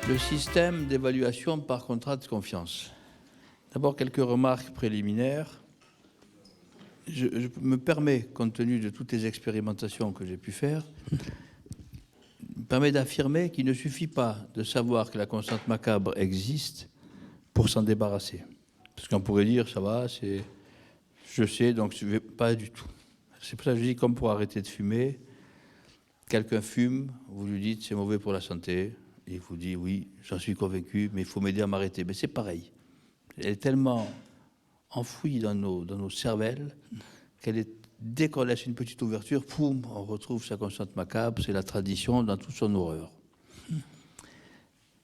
Le système d'évaluation par contrat de confiance. D'abord, quelques remarques préliminaires. Je me permets, compte tenu de toutes les expérimentations que j'ai pu faire, me permet d'affirmer qu'il ne suffit pas de savoir que la constante macabre existe pour s'en débarrasser. Parce qu'on pourrait dire, ça va, je sais, donc je ne vais pas du tout. C'est pour ça que je dis, comme pour arrêter de fumer, quelqu'un fume, vous lui dites, c'est mauvais pour la santé, et il vous dit, oui, j'en suis convaincu, mais il faut m'aider à m'arrêter. Mais c'est pareil. Elle est tellement enfouie dans nos cervelles qu'elle est, dès qu'on laisse une petite ouverture, poum, on retrouve sa constante macabre, c'est la tradition dans toute son horreur.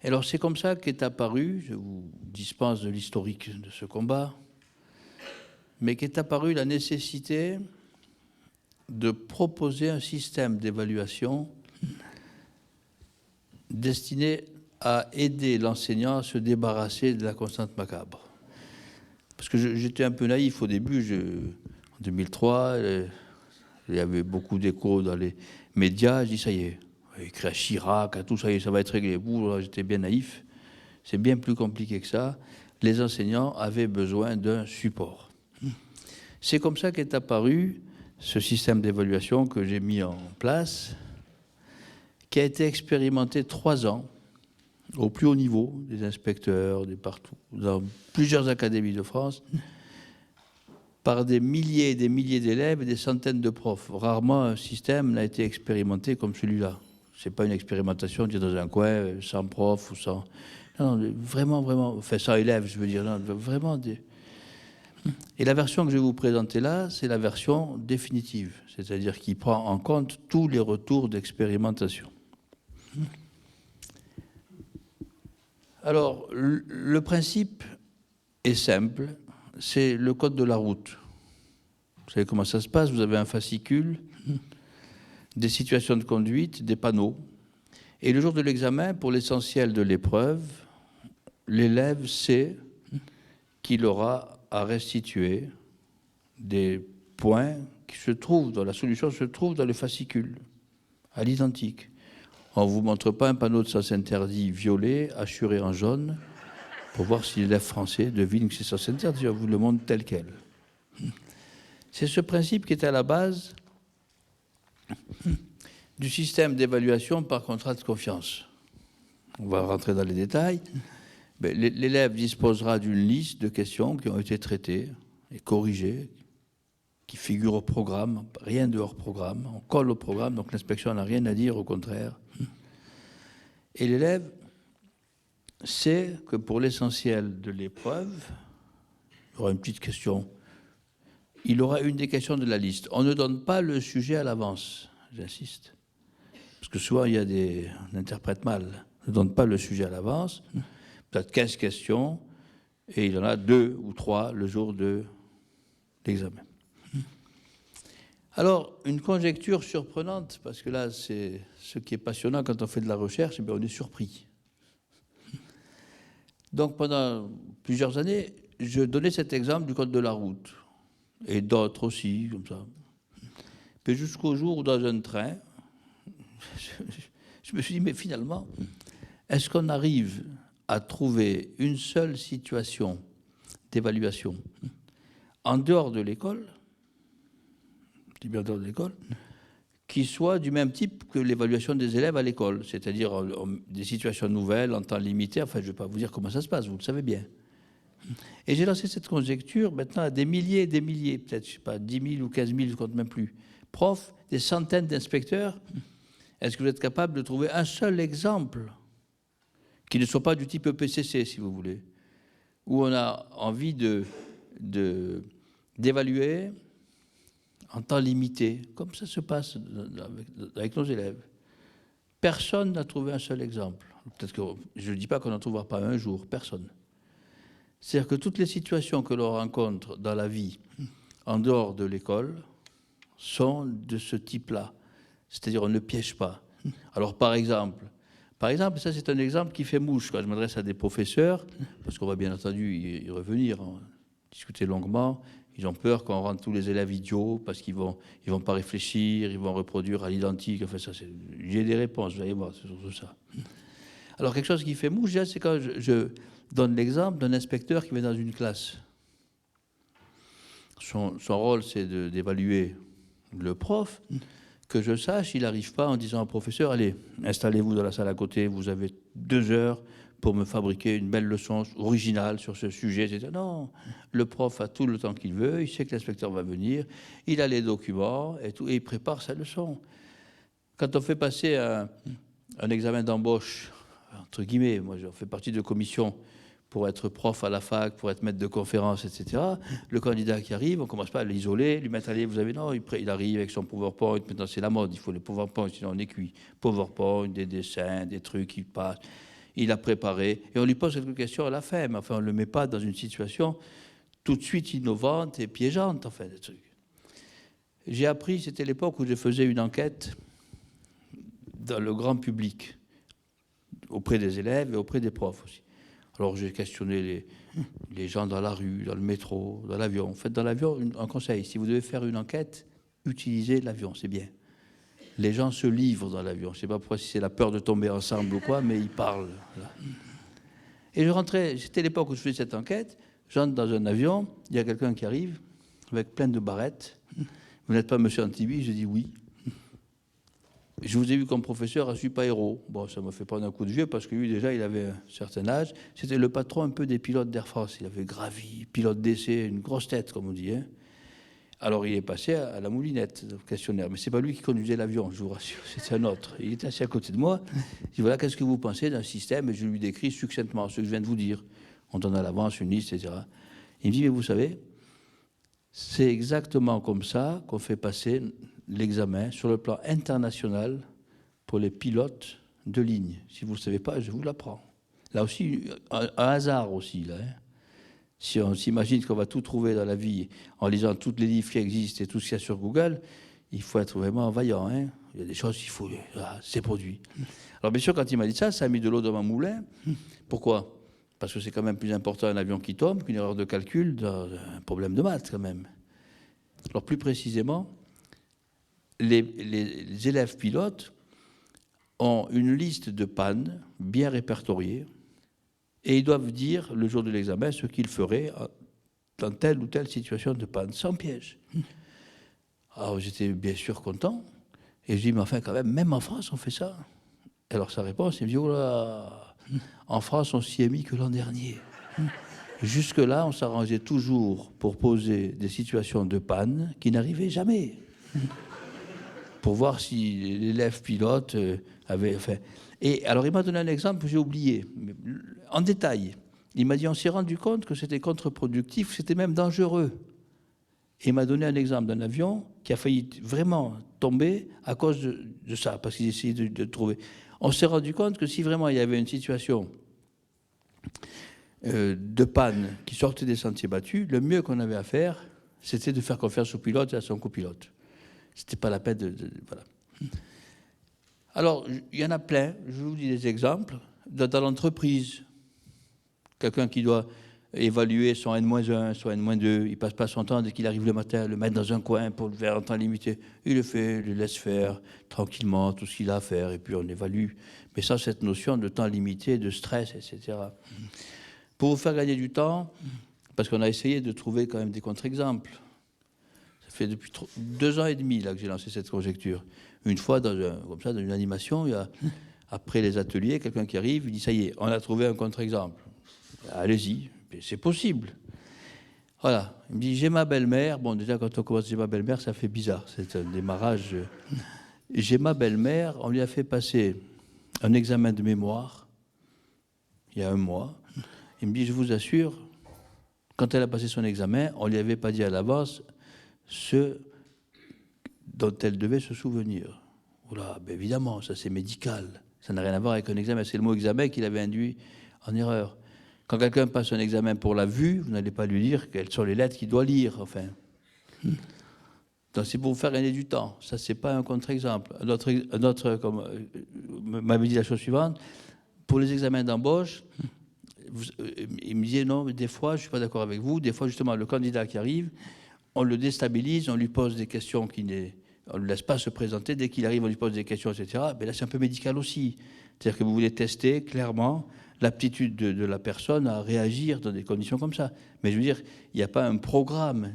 Alors c'est comme ça qu'est apparu, je vous dispense de l'historique de ce combat, mais qu'est apparue la nécessité de proposer un système d'évaluation destiné à aider l'enseignant à se débarrasser de la constante macabre. Parce que j'étais un peu naïf au début, en 2003, il y avait beaucoup d'échos dans les médias, je dis ça y est, écrit à Chirac, à tout ça y est, ça va être réglé. J'étais bien naïf, c'est bien plus compliqué que ça. Les enseignants avaient besoin d'un support. C'est comme ça qu'est apparu ce système d'évaluation que j'ai mis en place, qui a été expérimenté 3 ans, au plus haut niveau, des inspecteurs, des partout, dans plusieurs académies de France, par des milliers et des milliers d'élèves et des centaines de profs. Rarement un système n'a été expérimenté comme celui-là. Ce n'est pas une expérimentation dans un coin, sans prof ou sans... Non, vraiment, enfin sans élèves, je veux dire, non, vraiment des... Et la version que je vais vous présenter là, c'est la version définitive, c'est-à-dire qui prend en compte tous les retours d'expérimentation. Alors, le principe est simple, c'est le code de la route. Vous savez comment ça se passe, vous avez un fascicule, des situations de conduite, des panneaux. Et le jour de l'examen, pour l'essentiel de l'épreuve, l'élève sait qu'il aura à restituer des points qui se trouvent dans la solution, se trouvent dans le fascicule, à l'identique. On ne vous montre pas un panneau de sens interdit violet, assuré en jaune, pour voir si l'élève français devine que c'est sens interdit. On vous le montre tel quel. C'est ce principe qui est à la base du système d'évaluation par contrat de confiance. On va rentrer dans les détails. L'élève disposera d'une liste de questions qui ont été traitées et corrigées, qui figurent au programme, rien de hors programme. On colle au programme, donc l'inspection n'a rien à dire, au contraire. Et l'élève sait que pour l'essentiel de l'épreuve, il y aura une petite question. Il aura une des questions de la liste. On ne donne pas le sujet à l'avance, j'insiste. Parce que souvent, on interprète mal. On ne donne pas le sujet à l'avance. Peut-être 15 questions, et il y en a 2 ou 3 le jour de l'examen. Alors, une conjecture surprenante, parce que là, c'est ce qui est passionnant quand on fait de la recherche, on est surpris. Donc, pendant plusieurs années, je donnais cet exemple du code de la route, et d'autres aussi, comme ça. Puis jusqu'au jour où, dans un train, je me suis dit, mais finalement, est-ce qu'on arrive à trouver une seule situation d'évaluation en dehors de l'école, qui soit du même type que l'évaluation des élèves à l'école, c'est-à-dire des situations nouvelles, en temps limité. Enfin, je ne vais pas vous dire comment ça se passe, vous le savez bien. Et j'ai lancé cette conjecture maintenant à des milliers et des milliers, peut-être, je ne sais pas, 10 000 ou 15 000, je ne compte même plus, profs, des centaines d'inspecteurs. Est-ce que vous êtes capable de trouver un seul exemple qui ne soit pas du type EPCC, si vous voulez, où on a envie d'évaluer en temps limité, comme ça se passe avec nos élèves. Personne n'a trouvé un seul exemple. Peut-être que je ne dis pas qu'on n'en trouvera pas un jour, personne. C'est-à-dire que toutes les situations que l'on rencontre dans la vie, en dehors de l'école, sont de ce type-là. C'est-à-dire on ne piège pas. Alors par exemple, ça c'est un exemple qui fait mouche quand je m'adresse à des professeurs, parce qu'on va bien entendu y revenir, discuter longuement. Ils ont peur qu'on rende tous les élèves idiots parce qu'ils vont pas réfléchir, ils vont reproduire à l'identique. Enfin, j'ai des réponses, vous allez voir, c'est surtout ça. Alors, quelque chose qui fait mouche, déjà, c'est quand je donne l'exemple d'un inspecteur qui va dans une classe. Son rôle, c'est d'évaluer le prof. Que je sache, il n'arrive pas en disant au professeur, allez, installez-vous dans la salle à côté, vous avez 2 heures pour me fabriquer une belle leçon originale sur ce sujet, etc. Non, le prof a tout le temps qu'il veut, il sait que l'inspecteur va venir, il a les documents et tout, et il prépare sa leçon. Quand on fait passer un examen d'embauche, entre guillemets, moi je fais partie de commission pour être prof à la fac, pour être maître de conférence, etc. Le candidat qui arrive, on ne commence pas à l'isoler, lui mettre, allez, vous avez, non, il arrive avec son PowerPoint, maintenant c'est la mode, il faut le PowerPoint, sinon on est cuit. PowerPoint, des dessins, des trucs qui passent, il a préparé, et on lui pose quelques questions à la fin, mais enfin on ne le met pas dans une situation tout de suite innovante et piégeante, enfin, des trucs. J'ai appris, c'était l'époque où je faisais une enquête dans le grand public, auprès des élèves et auprès des profs aussi. Alors j'ai questionné les gens dans la rue, dans le métro, dans l'avion. En fait, dans l'avion, un conseil, si vous devez faire une enquête, utilisez l'avion, c'est bien. Les gens se livrent dans l'avion. Je ne sais pas pourquoi, si c'est la peur de tomber ensemble ou quoi, mais ils parlent. Là. Et je rentrais, c'était l'époque où je faisais cette enquête, j'entre dans un avion, il y a quelqu'un qui arrive, avec plein de barrettes. Vous n'êtes pas monsieur Antibi? Je dis oui. Je vous ai vu comme professeur à Supaéro. Bon, ça me fait prendre un coup de vieux parce que lui, déjà, il avait un certain âge. C'était le patron un peu des pilotes d'Air France. Il avait gravi, pilote d'essai, une grosse tête, comme on dit. Hein. Alors, il est passé à la moulinette, le questionnaire. Mais ce n'est pas lui qui conduisait l'avion, je vous rassure. C'était un autre. Il était assis à côté de moi. Je dis, voilà, qu'est-ce que vous pensez d'un système? Et je lui décris succinctement ce que je viens de vous dire. On donne à l'avance une liste, etc. Il me dit, mais vous savez, c'est exactement comme ça qu'on fait passer l'examen sur le plan international pour les pilotes de ligne. Si vous ne le savez pas, je vous l'apprends. Là aussi, un hasard aussi. Là, hein. Si on s'imagine qu'on va tout trouver dans la vie en lisant tous les livres qui existent et tout ce qu'il y a sur Google, il faut être vraiment vaillant. Hein. Il y a des choses qu'il faut... c'est produit. Alors bien sûr, quand il m'a dit ça, ça a mis de l'eau dans mon moulin. Pourquoi? Parce que c'est quand même plus important un avion qui tombe qu'une erreur de calcul dans un problème de maths, quand même. Alors plus précisément, les élèves pilotes ont une liste de pannes bien répertoriée et ils doivent dire, le jour de l'examen, ce qu'ils feraient dans telle ou telle situation de panne, sans piège. Alors j'étais bien sûr content et je dis, mais enfin quand même en France on fait ça. Alors sa réponse, il me dit, oh là, en France on s'y est mis que l'an dernier. Jusque-là, on s'arrangeait toujours pour poser des situations de panne qui n'arrivaient jamais. Pour voir si l'élève pilote avait... Enfin, et alors, il m'a donné un exemple que j'ai oublié, en détail. Il m'a dit, on s'est rendu compte que c'était contre-productif, c'était même dangereux. Et il m'a donné un exemple d'un avion qui a failli vraiment tomber à cause de ça, parce qu'il essayait de trouver. On s'est rendu compte que si vraiment il y avait une situation... de panne qui sortait des sentiers battus, le mieux qu'on avait à faire, c'était de faire confiance au pilote et à son copilote. C'était pas la peine de voilà. Alors, il y en a plein. Je vous dis des exemples. Dans l'entreprise, quelqu'un qui doit évaluer son N-1, son N-2, il passe pas son temps dès qu'il arrive le matin à le mettre dans un coin pour le faire en temps limité. Il le fait, il le laisse faire tranquillement tout ce qu'il a à faire et puis on évalue. Mais sans cette notion de temps limité, de stress, etc. Pour vous faire gagner du temps, parce qu'on a essayé de trouver quand même des contre-exemples. Ça fait depuis 2 ans et demi là, que j'ai lancé cette conjecture. Une fois, comme ça, dans une animation, il y a, après les ateliers, quelqu'un qui arrive, il dit, ça y est, on a trouvé un contre-exemple. Allez-y, c'est possible. Voilà, il me dit, j'ai ma belle-mère. Bon, déjà, quand on commence j'ai ma belle-mère, ça fait bizarre, c'est un démarrage. J'ai ma belle-mère, on lui a fait passer un examen de mémoire, il y a 1 mois. Il me dit, je vous assure, quand elle a passé son examen, on ne lui avait pas dit à l'avance ce dont elle devait se souvenir. Voilà, ben évidemment, ça c'est médical. Ça n'a rien à voir avec un examen. C'est le mot examen qui l'avait induit en erreur. Quand quelqu'un passe un examen pour la vue, vous n'allez pas lui dire quelles sont les lettres qu'il doit lire. Enfin. Donc c'est pour vous faire gagner du temps. Ça, c'est pas un contre-exemple. Un autre comme m'avait dit la chose suivante, pour les examens d'embauche, il me disait non, mais des fois, je ne suis pas d'accord avec vous, des fois, justement, le candidat qui arrive, on le déstabilise, on lui pose des questions on ne le laisse pas se présenter, dès qu'il arrive, on lui pose des questions, etc. Mais là, c'est un peu médical aussi. C'est-à-dire que vous voulez tester clairement l'aptitude de la personne à réagir dans des conditions comme ça. Mais je veux dire, il n'y a pas un programme,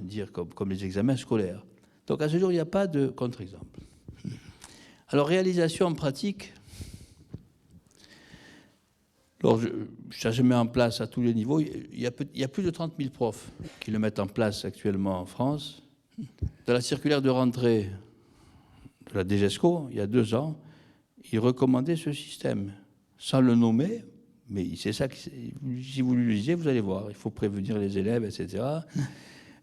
comme les examens scolaires. Donc à ce jour, il n'y a pas de contre-exemple. Alors, réalisation en pratique, alors, ça se met en place à tous les niveaux. Il y a plus de 30 000 profs qui le mettent en place actuellement en France. Dans la circulaire de rentrée de la DGESCO, il y a 2 ans, ils recommandaient ce système, sans le nommer, mais c'est ça, si vous le lisez, vous allez voir, il faut prévenir les élèves, etc.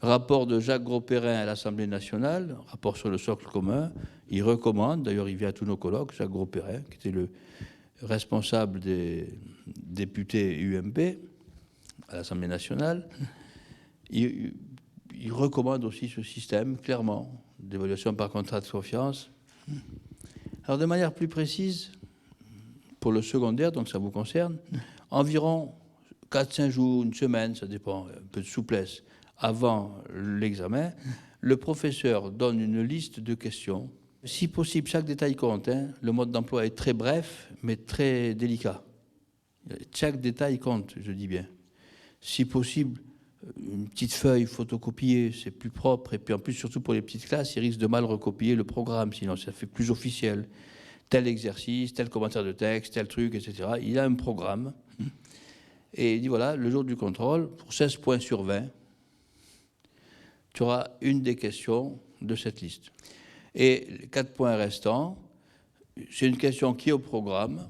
Rapport de Jacques Grosperrin à l'Assemblée nationale, rapport sur le socle commun, il recommande, d'ailleurs il vient à tous nos colloques, Jacques Grosperrin, qui était le responsable des députés UMP à l'Assemblée nationale, il recommande aussi ce système, clairement, d'évaluation par contrat de confiance. Alors, de manière plus précise, pour le secondaire, donc ça vous concerne, environ 4-5 jours, une semaine, ça dépend, un peu de souplesse, avant l'examen, le professeur donne une liste de questions. Si possible, chaque détail compte. Le mode d'emploi est très bref, mais très délicat. Chaque détail compte, je dis bien. Si possible, une petite feuille photocopiée, c'est plus propre. Et puis en plus, surtout pour les petites classes, ils risquent de mal recopier le programme, sinon ça fait plus officiel. Tel exercice, tel commentaire de texte, tel truc, etc. Il a un programme. Et il dit, voilà, le jour du contrôle, pour 16 points sur 20, tu auras une des questions de cette liste. Et les 4 points restants, c'est une question qui est au programme,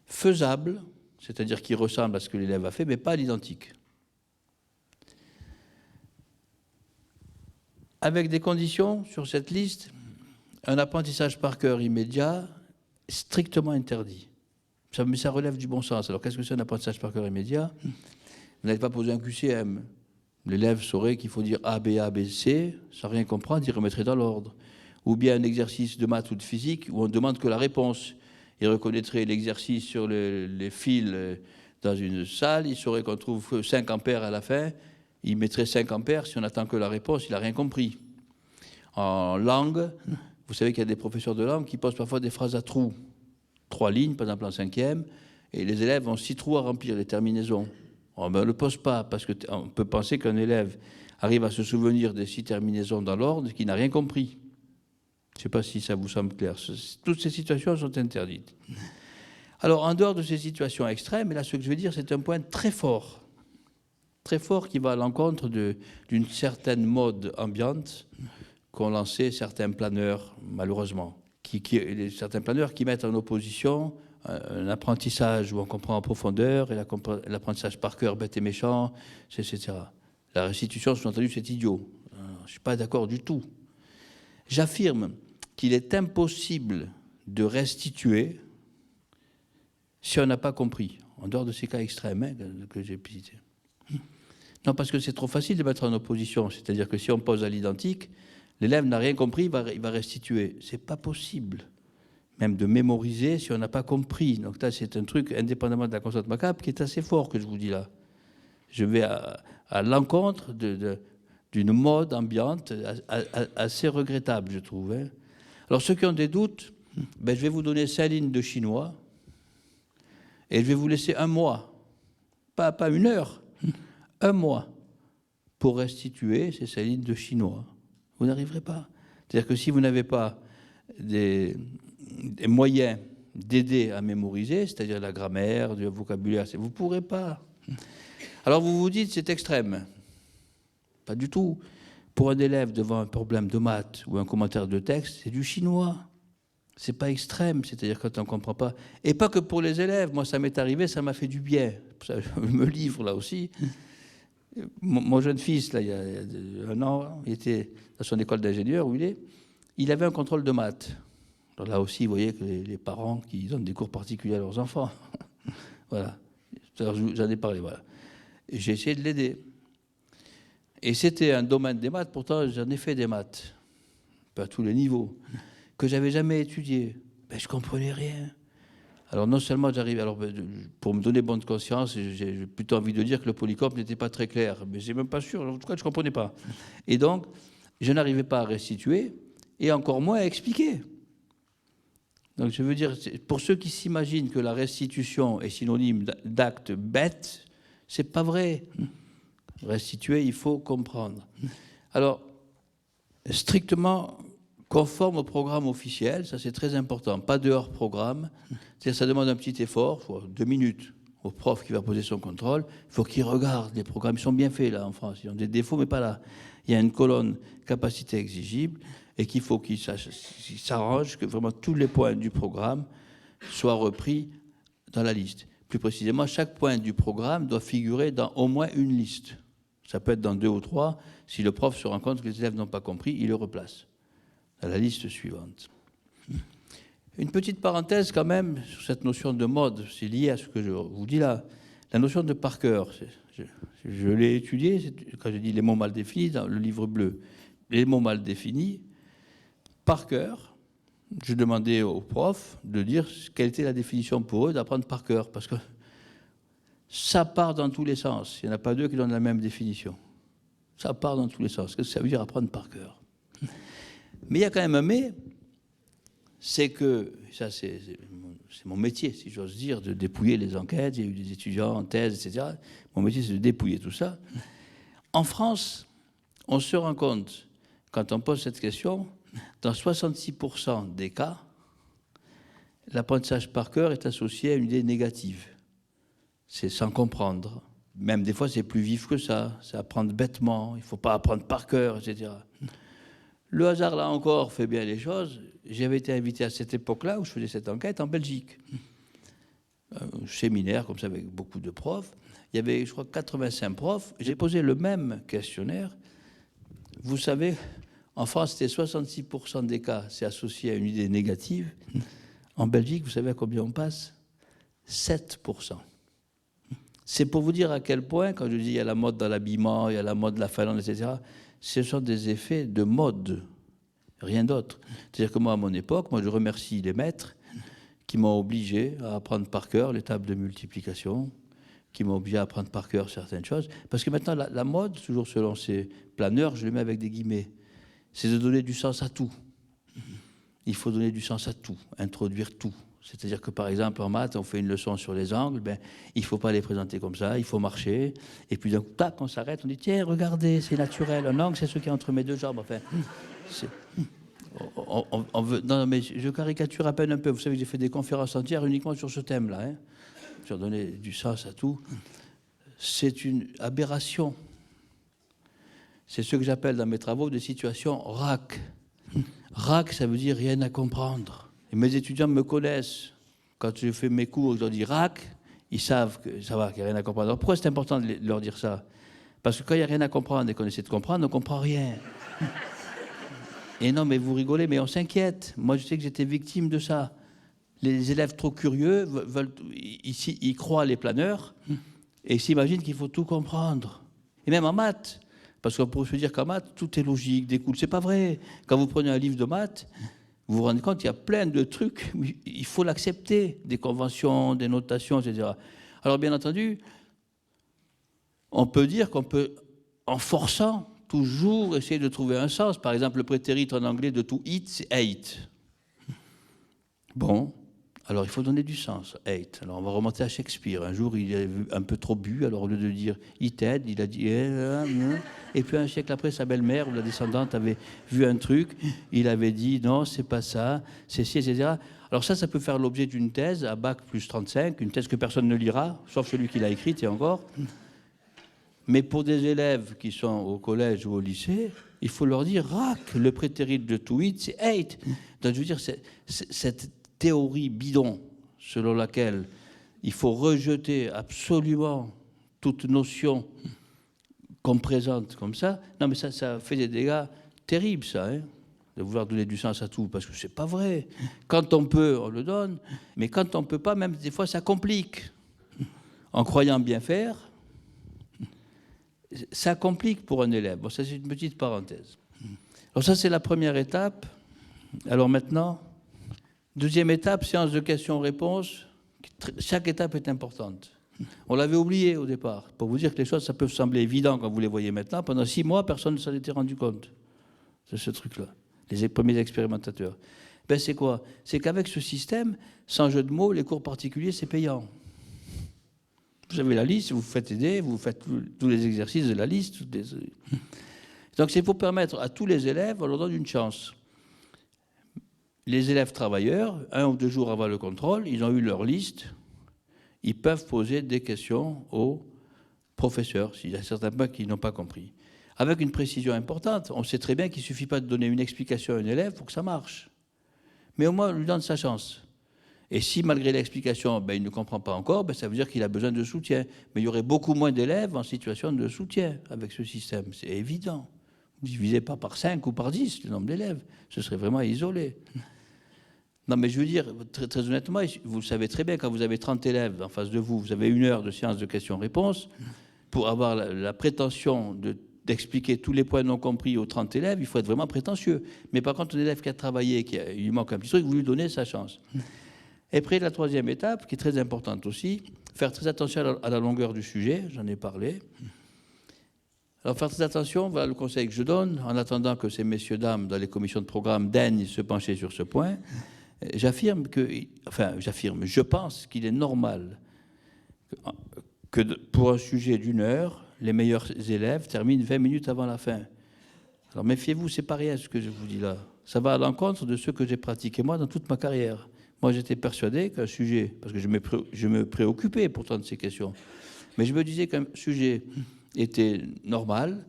faisable, c'est-à-dire qui ressemble à ce que l'élève a fait, mais pas à l'identique. Avec des conditions sur cette liste, un apprentissage par cœur immédiat strictement interdit. Mais ça relève du bon sens. Alors qu'est-ce que c'est un apprentissage par cœur immédiat? Vous n'allez pas poser un QCM. L'élève saurait qu'il faut dire A, B, A, B, C, sans rien comprendre, il remettrait dans l'ordre. Ou bien un exercice de maths ou de physique où on ne demande que la réponse. Il reconnaîtrait l'exercice sur les fils dans une salle, il saurait qu'on trouve 5 ampères à la fin, il mettrait 5 ampères, si on attend que la réponse, il n'a rien compris. En langue, vous savez qu'il y a des professeurs de langue qui posent parfois des phrases à trous. 3 lignes, par exemple en 5e, et les élèves ont 6 trous à remplir, les terminaisons. On ne le pose pas, parce qu'on peut penser qu'un élève arrive à se souvenir des 6 terminaisons dans l'ordre, qui n'a rien compris. Je ne sais pas si ça vous semble clair. Toutes ces situations sont interdites. Alors, en dehors de ces situations extrêmes, et là, ce que je veux dire, c'est un point très fort qui va à l'encontre d'une certaine mode ambiante qu'ont lancé certains planeurs, malheureusement. Certains planeurs qui mettent en opposition un apprentissage où on comprend en profondeur et l'apprentissage par cœur bête et méchant, etc. La restitution, sous-entendu, c'est idiot. Je ne suis pas d'accord du tout. J'affirme qu'il est impossible de restituer si on n'a pas compris, en dehors de ces cas extrêmes que j'ai cités. Non, parce que c'est trop facile de mettre en opposition. C'est-à-dire que si on pose à l'identique, l'élève n'a rien compris, il va restituer. C'est pas possible. Même de mémoriser si on n'a pas compris. Donc là, c'est un truc, indépendamment de la constante macabre, qui est assez fort que je vous dis là. Je vais à l'encontre d'une mode ambiante assez regrettable, je trouve. Alors, ceux qui ont des doutes, je vais vous donner 5 lignes de chinois et je vais vous laisser 1 mois, pas 1 heure, 1 mois, pour restituer ces 5 lignes de chinois. Vous n'arriverez pas. C'est-à-dire que si vous n'avez pas des moyens d'aider à mémoriser, c'est-à-dire la grammaire, du vocabulaire, vous ne pourrez pas. Alors vous vous dites, c'est extrême. Pas du tout. Pour un élève devant un problème de maths ou un commentaire de texte, c'est du chinois. C'est pas extrême, c'est-à-dire quand on ne comprend pas. Et pas que pour les élèves. Moi, ça m'est arrivé, ça m'a fait du bien. Ça, je me livre là aussi. Mon jeune fils, là, il y a 1 an, il était dans son école d'ingénieur où il avait un contrôle de maths. Alors là aussi, vous voyez que les parents qui donnent des cours particuliers à leurs enfants, voilà. J'en ai parlé, voilà. Et j'ai essayé de l'aider. Et c'était un domaine des maths, pourtant j'en ai fait des maths, pas à tous les niveaux, que j'avais jamais étudié. Je ne comprenais rien. Alors non seulement j'arrive, pour me donner bonne conscience, j'ai plutôt envie de dire que le polycope n'était pas très clair, mais c'est même pas sûr, en tout cas je ne comprenais pas. Et donc, je n'arrivais pas à restituer, et encore moins à expliquer. Donc je veux dire, pour ceux qui s'imaginent que la restitution est synonyme d'acte bête, c'est pas vrai. Restituer, il faut comprendre. Alors, strictement conforme au programme officiel, ça c'est très important, pas de hors-programme, c'est-à-dire ça demande un petit effort, 2 minutes au prof qui va poser son contrôle, il faut qu'il regarde les programmes, ils sont bien faits là en France, ils ont des défauts mais pas là. Il y a une colonne capacité exigible et qu'il faut qu'il s'arrange que vraiment tous les points du programme soient repris dans la liste. Plus précisément, chaque point du programme doit figurer dans au moins une liste. Ça peut être dans 2 ou 3. Si le prof se rend compte que les élèves n'ont pas compris, il le replace à la liste suivante. Une petite parenthèse quand même sur cette notion de mode, c'est lié à ce que je vous dis là. La notion de par cœur, je l'ai étudié quand j'ai dit les mots mal définis dans le livre bleu. Les mots mal définis, par cœur, je demandais aux profs de dire quelle était la définition pour eux d'apprendre par cœur, parce que ça part dans tous les sens. Il n'y en a pas 2 qui donnent la même définition. Ça part dans tous les sens. Qu'est-ce que ça veut dire apprendre par cœur? Mais il y a quand même un mais, c'est que, ça c'est mon métier, si j'ose dire, de dépouiller les enquêtes. Il y a eu des étudiants en thèse, etc. Mon métier, c'est de dépouiller tout ça. En France, on se rend compte, quand on pose cette question, dans 66% des cas, l'apprentissage par cœur est associé à une idée négative. C'est sans comprendre. Même des fois, c'est plus vif que ça. C'est apprendre bêtement. Il ne faut pas apprendre par cœur, etc. Le hasard, là encore, fait bien les choses. J'avais été invité à cette époque-là, où je faisais cette enquête, en Belgique. Un séminaire, comme ça, avec beaucoup de profs. Il y avait, je crois, 85 profs. J'ai posé le même questionnaire. Vous savez, en France, c'était 66% des cas, c'est associé à une idée négative. En Belgique, vous savez à combien on passe? 7%. C'est pour vous dire à quel point, quand je dis il y a la mode dans l'habillement, il y a la mode de la Finlande, etc., ce sont des effets de mode, rien d'autre. C'est-à-dire que moi, à mon époque, je remercie les maîtres qui m'ont obligé à apprendre par cœur les tables de multiplication, qui m'ont obligé à apprendre par cœur certaines choses. Parce que maintenant, la mode, toujours selon ces planeurs, je le mets avec des guillemets, c'est de donner du sens à tout. Il faut donner du sens à tout, introduire tout. C'est-à-dire que, par exemple, en maths, on fait une leçon sur les angles, il ne faut pas les présenter comme ça, il faut marcher. Et puis, d'un coup, tac, on s'arrête, on dit, tiens, regardez, c'est naturel. Un angle, c'est ce qui est entre mes 2 jambes. Enfin, on veut, non, mais je caricature à peine un peu. Vous savez que j'ai fait des conférences entières uniquement sur ce thème-là, hein, sur donner du sens à tout. C'est une aberration. C'est ce que j'appelle dans mes travaux des situations RAC. RAC, ça veut dire rien à comprendre. Et mes étudiants me connaissent. Quand je fais mes cours, je leur dis RAC, ils savent que ça va, qu'il n'y a rien à comprendre. Alors pourquoi c'est important de leur dire ça? Parce que quand il n'y a rien à comprendre et qu'on essaie de comprendre, on ne comprend rien. Et non, mais vous rigolez, mais on s'inquiète. Moi, je sais que j'étais victime de ça. Les élèves trop curieux, ils croient les planeurs et ils s'imaginent qu'il faut tout comprendre. Et même en maths. Parce qu'on pourrait se dire qu'en maths, tout est logique, découle. C'est pas vrai. Quand vous prenez un livre de maths, vous vous rendez compte, il y a plein de trucs, il faut l'accepter, des conventions, des notations, etc. Alors bien entendu, on peut dire qu'on peut, en forçant, toujours essayer de trouver un sens. Par exemple, le prétérit en anglais de to eat, c'est ate. Bon, alors il faut donner du sens, ate. Alors on va remonter à Shakespeare. Un jour, il avait un peu trop bu, alors au lieu de dire eated, il a dit... Et puis un siècle après, sa belle-mère ou la descendante avait vu un truc, il avait dit non, c'est pas ça, c'est ci, etc. Alors ça peut faire l'objet d'une thèse à bac plus 35, une thèse que personne ne lira, sauf celui qui l'a écrite et encore. Mais pour des élèves qui sont au collège ou au lycée, il faut leur dire rac, le prétérit de to eat, c'est ate. Donc je veux dire, cette théorie bidon selon laquelle il faut rejeter absolument toute notion qu'on présente comme ça, non mais ça fait des dégâts terribles, ça, hein, de vouloir donner du sens à tout, parce que c'est pas vrai. Quand on peut, on le donne, mais quand on peut pas, même des fois, ça complique. En croyant bien faire, ça complique pour un élève. Bon, ça c'est une petite parenthèse. Alors ça c'est la première étape. Alors maintenant, deuxième étape, séance de questions-réponses. Chaque étape est importante. On l'avait oublié au départ, pour vous dire que les choses, ça peut sembler évident quand vous les voyez maintenant. Pendant 6 mois, personne ne s'en était rendu compte de ce truc-là, les premiers expérimentateurs. Ben c'est quoi? C'est qu'avec ce système, sans jeu de mots, les cours particuliers, c'est payant. Vous avez la liste, vous faites aider, vous faites tous les exercices de la liste. Donc c'est pour permettre à tous les élèves, on leur donne une chance. Les élèves travailleurs, 1 ou 2 jours avant le contrôle, ils ont eu leur liste, ils peuvent poser des questions aux professeurs, s'il y a certains points qu'ils n'ont pas compris. Avec une précision importante, on sait très bien qu'il ne suffit pas de donner une explication à un élève pour que ça marche. Mais au moins, on lui donne sa chance. Et si, malgré l'explication, il ne comprend pas encore, ça veut dire qu'il a besoin de soutien. Mais il y aurait beaucoup moins d'élèves en situation de soutien avec ce système. C'est évident. Vous ne divisez pas par 5 ou par 10 le nombre d'élèves. Ce serait vraiment isolé. Non, mais je veux dire, très honnêtement, vous le savez très bien, quand vous avez 30 élèves en face de vous, vous avez 1 heure de séance de questions-réponses, pour avoir la prétention d'expliquer tous les points non compris aux 30 élèves, il faut être vraiment prétentieux. Mais par contre, un élève qui a travaillé, il lui manque un petit truc, vous lui donnez sa chance. Et après, la 3e étape, qui est très importante aussi, faire très attention à la longueur du sujet, j'en ai parlé. Alors, faire très attention, voilà le conseil que je donne, en attendant que ces messieurs, dames, dans les commissions de programme, daignent se pencher sur ce point. Je pense qu'il est normal que pour un sujet d'1 heure, les meilleurs élèves terminent 20 minutes avant la fin. Alors méfiez-vous, c'est pas rien ce que je vous dis là. Ça va à l'encontre de ce que j'ai pratiqué moi dans toute ma carrière. Moi, j'étais persuadé qu'un sujet, parce que je me préoccupais pourtant de ces questions, mais je me disais qu'un sujet était normal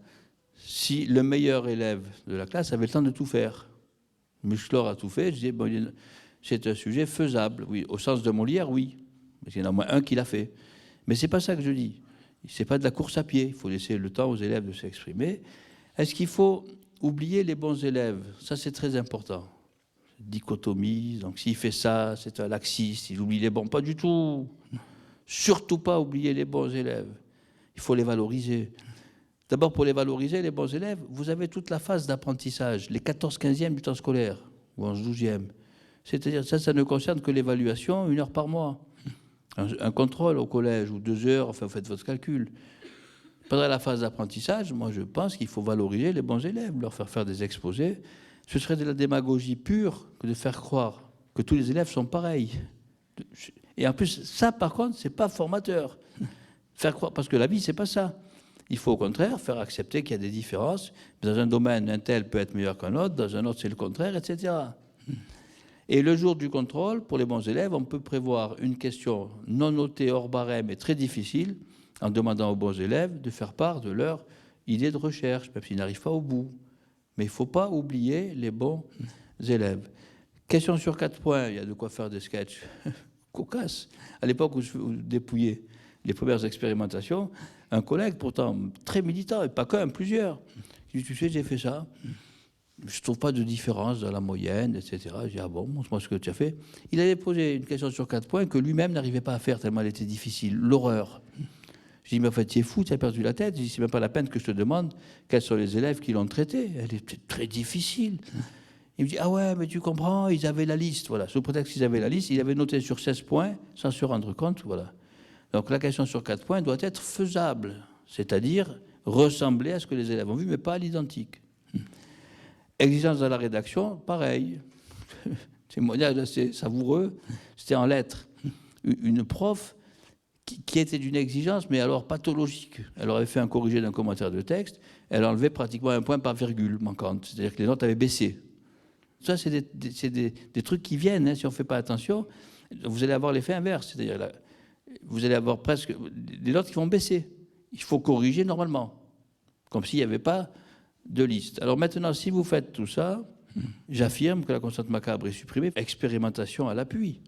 si le meilleur élève de la classe avait le temps de tout faire. Musclor a tout fait, je disais, bon, c'est un sujet faisable, oui, au sens de Molière, oui, parce qu'il y en a au moins un qui l'a fait. Mais c'est pas ça que je dis. C'est pas de la course à pied, il faut laisser le temps aux élèves de s'exprimer. Est-ce qu'il faut oublier les bons élèves? Ça, c'est très important. Dichotomie, donc s'il fait ça, c'est un laxiste, il oublie les bons. Pas du tout. Surtout pas oublier les bons élèves. Il faut les valoriser. D'abord, pour les valoriser, les bons élèves, vous avez toute la phase d'apprentissage, les 14-15e du temps scolaire, ou 11-12e. C'est-à-dire, ça ne concerne que l'évaluation, 1 heure par mois. Un contrôle au collège, ou 2 heures, enfin, vous faites votre calcul. Pendant la phase d'apprentissage, moi, je pense qu'il faut valoriser les bons élèves, leur faire des exposés. Ce serait de la démagogie pure que de faire croire que tous les élèves sont pareils. Et en plus, ça, par contre, c'est pas formateur. Faire croire, parce que la vie, c'est pas ça. Il faut au contraire faire accepter qu'il y a des différences. Dans un domaine, un tel peut être meilleur qu'un autre, dans un autre, c'est le contraire, etc. Et le jour du contrôle, pour les bons élèves, on peut prévoir une question non notée hors barème et très difficile, en demandant aux bons élèves de faire part de leur idée de recherche, même s'ils n'arrivent pas au bout. Mais il ne faut pas oublier les bons élèves. Question sur 4 points, il y a de quoi faire des sketchs cocasses. À l'époque où je dépouillais les premières expérimentations, un collègue, pourtant très militant, et pas qu'un, plusieurs, il dit, tu sais, j'ai fait ça, je ne trouve pas de différence dans la moyenne, etc. J'ai dit, ah bon, montre-moi ce que tu as fait. Il avait posé une question sur 4 points que lui-même n'arrivait pas à faire tellement elle était difficile, l'horreur. Je dis, mais en fait, tu es fou, tu as perdu la tête. Je dis, c'est même pas la peine que je te demande quels sont les élèves qui l'ont traité. Elle était très difficile. Il me dit, ah ouais, mais tu comprends, ils avaient la liste. Voilà, sous prétexte qu'ils avaient la liste, il avait noté sur 16 points, sans se rendre compte. Voilà. Donc la question sur 4 points doit être faisable, c'est-à-dire ressembler à ce que les élèves ont vu, mais pas à l'identique. Exigence dans la rédaction, pareil. Témoignage assez savoureux, c'était en lettres. Une prof qui était d'une exigence, mais alors pathologique. Elle aurait fait un corrigé d'un commentaire de texte, elle enlevait pratiquement 1 point par virgule manquante, c'est-à-dire que les notes avaient baissé. Ça, c'est des trucs qui viennent, hein, si on ne fait pas attention, vous allez avoir l'effet inverse, c'est-à-dire vous allez avoir presque des notes qui vont baisser. Il faut corriger normalement, comme s'il n'y avait pas de liste. Alors maintenant, si vous faites tout ça, j'affirme que la constante macabre est supprimée, expérimentation à l'appui.